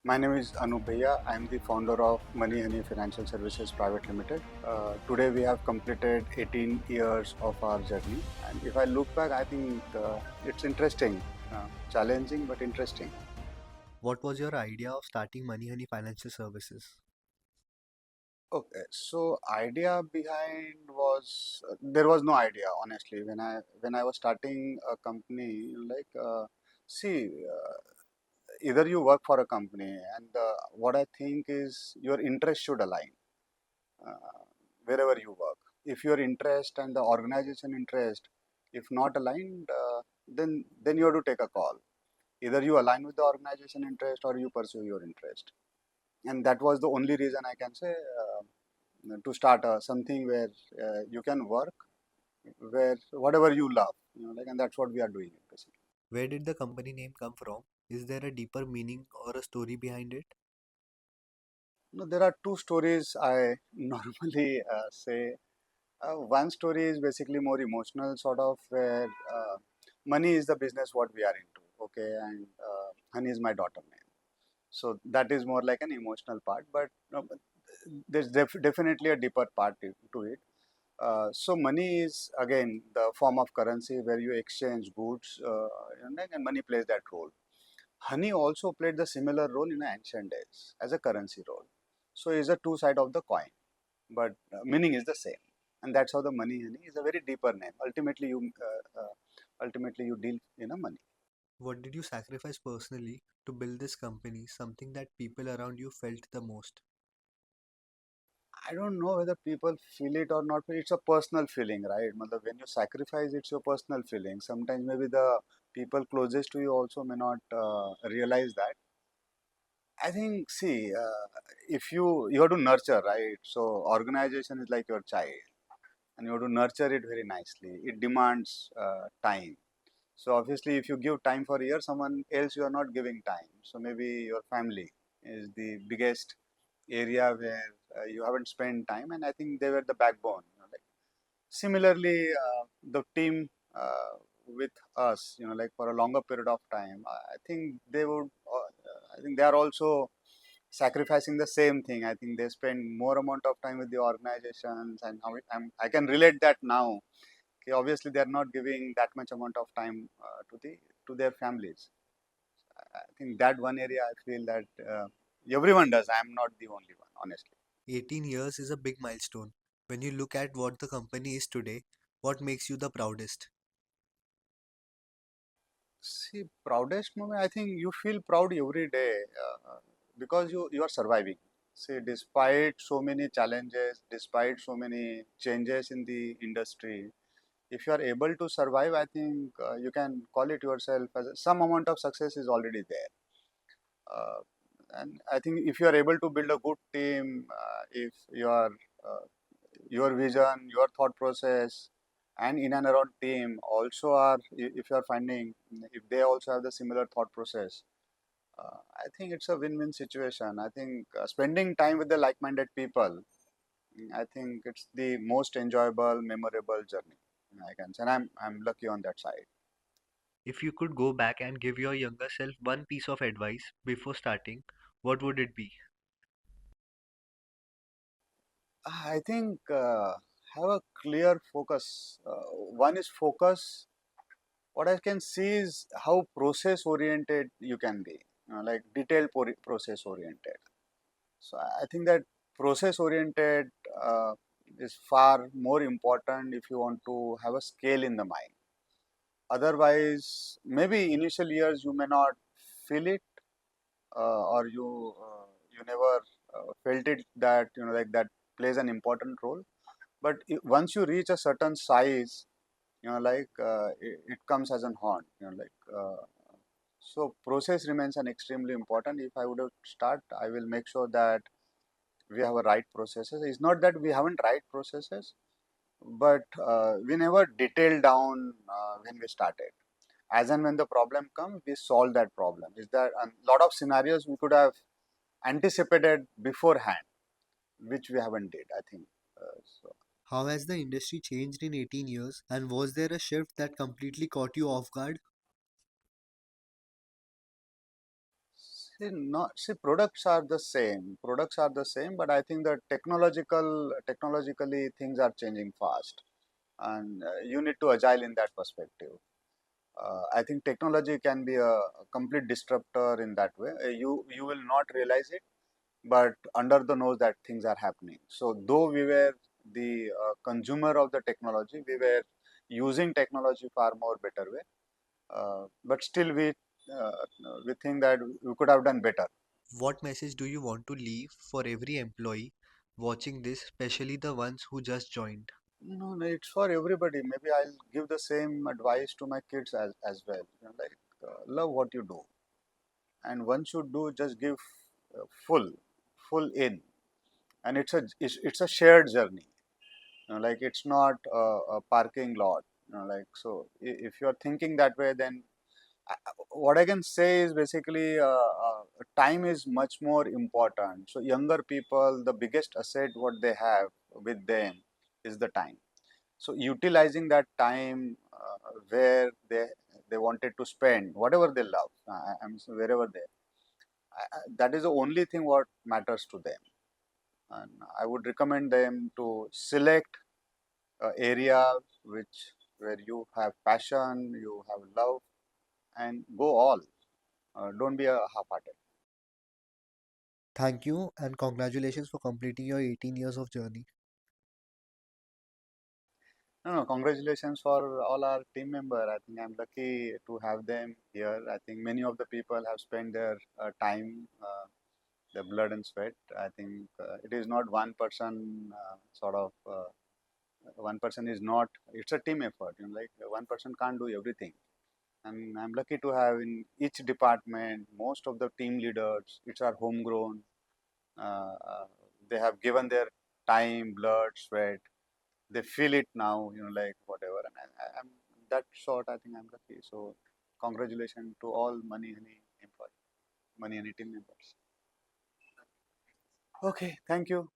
My name is Anup Bhaiya. I am the founder of Money Honey Financial Services Private Limited. Today we have completed 18 years of our journey. And if I look back, I think it's interesting, challenging but interesting. What was your idea of starting Money Honey Financial Services? Okay, so idea behind was there was no idea honestly when I was starting a company see either you work for a company and what I think is your interest should align uh, wherever you work. If your interest and the organization interest, if not aligned, then you have to take a call. Either you align with the organization interest or you pursue your interest. And that was the only reason I can say to start something where you can work where whatever you love, and that's what we are doing basically. Where did the company name come from? Is there a deeper meaning or a story behind it? No, there are two stories I normally say. One story is basically more emotional, sort of where money is the business what we are into, okay, and honey is my daughter name. So that is more like an emotional part, but there's definitely a deeper part to it. So money is again the form of currency where you exchange goods, and money plays that role. Honey also played the similar role in ancient days as a currency role. So it's a two side of the coin, but meaning is the same, and that's how the money honey is a very deeper name. Ultimately you deal in a money. What did you sacrifice personally to build this company, something that people around you felt the most? I don't know whether people feel it or not, but it's a personal feeling, right? Matlab, when you sacrifice, it's your personal feeling. Sometimes maybe the people closest to you also may not realize that. I think, see, if you have to nurture, right? So organization is like your child, and you have to nurture it very nicely. It demands time. So obviously, if you give time for a year, someone else you are not giving time. So maybe your family is the biggest area where you haven't spent time, and I think they were the backbone. Similarly, the team with us, like for a longer period of time, I think they would. I think they are also sacrificing the same thing. I think they spend more amount of time with the organizations, and I can relate that now. Okay, obviously, they are not giving that much amount of time to their families. I think that one area I feel that everyone does. I am not the only one, honestly. 18 years is a big milestone. When you look at what the company is today, what makes you the proudest? See, proudest moment. I think you feel proud every day because you are surviving. See, despite so many challenges, despite so many changes in the industry, if you are able to survive, I think you can call it yourself as some amount of success is already there. Uh, and I think if you are able to build a good team, if your vision, your thought process, and in and around team also are, if you are finding, if they also have the similar thought process, I think it's a win-win situation. I think spending time with the like-minded people, I think it's the most enjoyable, memorable journey. I can say, and I'm lucky on that side. If you could go back and give your younger self one piece of advice before starting, what would it be? I think have a clear focus. One is focus. What I can see is how process oriented you can be, like detailed process oriented. So I think that process oriented is far more important if you want to have a scale in the mind. Otherwise, maybe initial years you may not feel it, or you never felt it that like that plays an important role. But once you reach a certain size, it comes as an haunt. So process remains an extremely important. If I would have start, I will make sure that we have a right processes. It's not that we haven't right processes, but we never detailed down when we started. As and when the problem comes, we solve that problem. Is there a lot of scenarios we could have anticipated beforehand, which we haven't did. I think so. How has the industry changed in 18 years, and was there a shift that completely caught you off guard? See, products are the same. Products are the same, but I think that technologically things are changing fast, and you need to agile in that perspective. I think technology can be a complete disruptor in that way. You will not realize it, but under the nose that things are happening. So though we were the consumer of the technology, we were using technology far more better way, but still we think that we could have done better. What message do you want to leave for every employee watching this, especially the ones who just joined? No, no, it's for everybody. Maybe I'll give the same advice to my kids as well. Like love what you do, and once you do, just give uh, full, full in, and it's a shared journey. Like it's not a parking lot. Like so, if you're thinking that way, then what I can say is basically time is much more important. So younger people, the biggest asset what they have with them is the time. So utilizing that time where they wanted to spend whatever they love, wherever they, that is the only thing what matters to them. And I would recommend them to select area which where you have passion, you have love, and go all. Don't be a half-hearted. Thank you and congratulations for completing your 18 years of journey. No, no, congratulations for all our team member. I think I'm lucky to have them here. I think many of the people have spent their time, their blood and sweat. I think it is not one person one person is not. It's a team effort. Like one person can't do everything. And I'm lucky to have in each department most of the team leaders. It's our homegrown. Uh, uh, they have given their time, blood, sweat. They feel it now, like whatever. And I'm that short. I think I'm lucky. So congratulations to all Money Honey employees, Money Honey team members. Okay, thank you.